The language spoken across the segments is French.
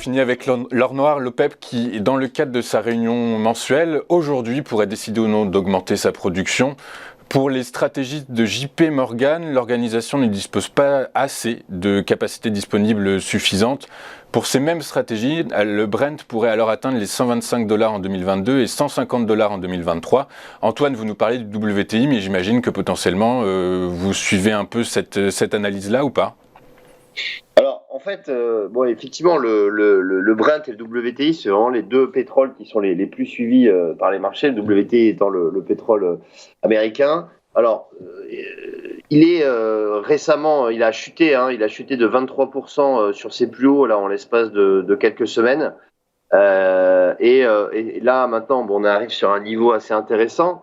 finit avec l'or noir, l'OPEP qui, dans le cadre de sa réunion mensuelle, aujourd'hui pourrait décider ou non d'augmenter sa production. Pour les stratégistes de JP Morgan, l'organisation ne dispose pas assez de capacités disponibles suffisantes. Pour ces mêmes stratégies, le Brent pourrait alors atteindre les $125 en 2022 et $150 en 2023. Antoine, vous nous parlez du WTI, mais j'imagine que potentiellement vous suivez un peu cette analyse-là ou pas ? Alors, en fait, effectivement, le Brent et le WTI, c'est vraiment les deux pétroles qui sont les plus suivis par les marchés, le WTI étant le pétrole américain. Alors, récemment, il a chuté de 23% sur ses plus hauts là en l'espace de quelques semaines. Et là, maintenant, on arrive sur un niveau assez intéressant.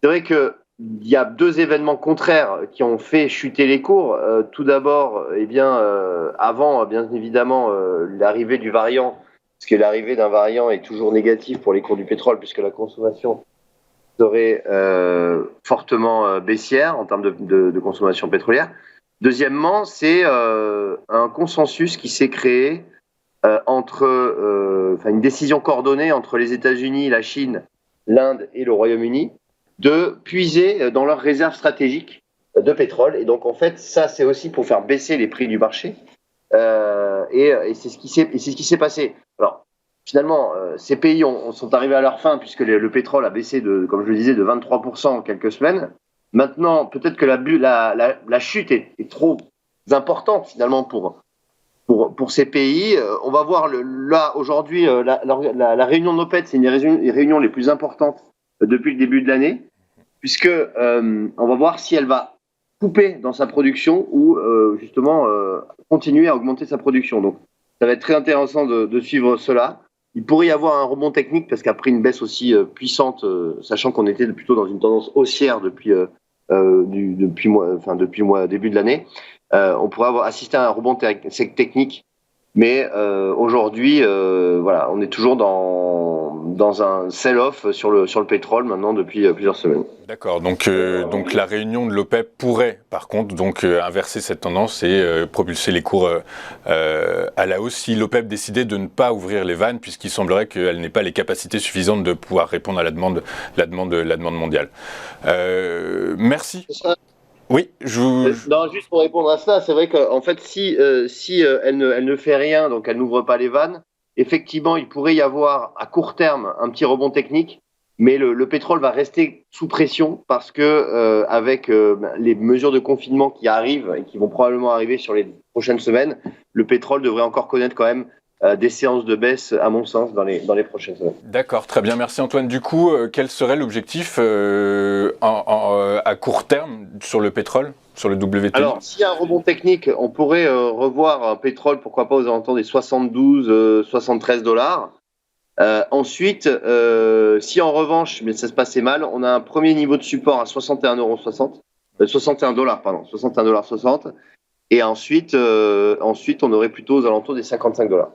C'est vrai que il y a deux événements contraires qui ont fait chuter les cours. Tout d'abord, avant, bien évidemment, l'arrivée du variant, parce que l'arrivée d'un variant est toujours négative pour les cours du pétrole, puisque la consommation serait fortement baissière en termes de consommation pétrolière. Deuxièmement, c'est un consensus qui s'est créé une décision coordonnée entre les États-Unis, la Chine, l'Inde et le Royaume-Uni, de puiser dans leurs réserves stratégiques de pétrole. Et donc, en fait, ça, c'est aussi pour faire baisser les prix du marché. Et c'est ce qui s'est passé. Alors, finalement, ces pays sont arrivés à leur fin puisque le pétrole a baissé, comme je le disais, de 23% en quelques semaines. Maintenant, peut-être que la chute est trop importante, finalement, pour ces pays. On va voir, là, aujourd'hui, la réunion de l'OPEP, c'est une des réunions les plus importantes depuis le début de l'année, puisque on va voir si elle va couper dans sa production ou justement continuer à augmenter sa production. Donc, ça va être très intéressant de suivre cela. Il pourrait y avoir un rebond technique parce qu'après une baisse aussi puissante, sachant qu'on était plutôt dans une tendance haussière depuis début de l'année, on pourrait assister à un rebond technique. Mais aujourd'hui, on est toujours dans un sell-off sur le pétrole maintenant depuis plusieurs semaines. D'accord, donc la réunion de l'OPEP pourrait par contre inverser cette tendance et propulser les cours à la hausse si l'OPEP décidait de ne pas ouvrir les vannes, puisqu'il semblerait qu'elle n'ait pas les capacités suffisantes de pouvoir répondre à la demande mondiale. Merci. Oui, Non, juste pour répondre à ça, c'est vrai qu'en fait, si elle ne fait rien, donc elle n'ouvre pas les vannes, effectivement, il pourrait y avoir à court terme un petit rebond technique, mais le pétrole va rester sous pression parce que avec les mesures de confinement qui arrivent et qui vont probablement arriver sur les prochaines semaines, le pétrole devrait encore connaître quand même des séances de baisse, à mon sens, dans les prochaines semaines. D'accord, très bien, merci Antoine. Du coup, quel serait l'objectif à court terme sur le pétrole, sur le WTI ? Alors, s'il y a un rebond technique, on pourrait revoir un pétrole, pourquoi pas aux alentours des 72, 73 dollars. Ensuite, si en revanche, mais ça se passait mal, on a un premier niveau de support à 61,60 $, 61 dollars, pardon, 61,60 $. Et ensuite, on aurait plutôt aux alentours des 55 dollars.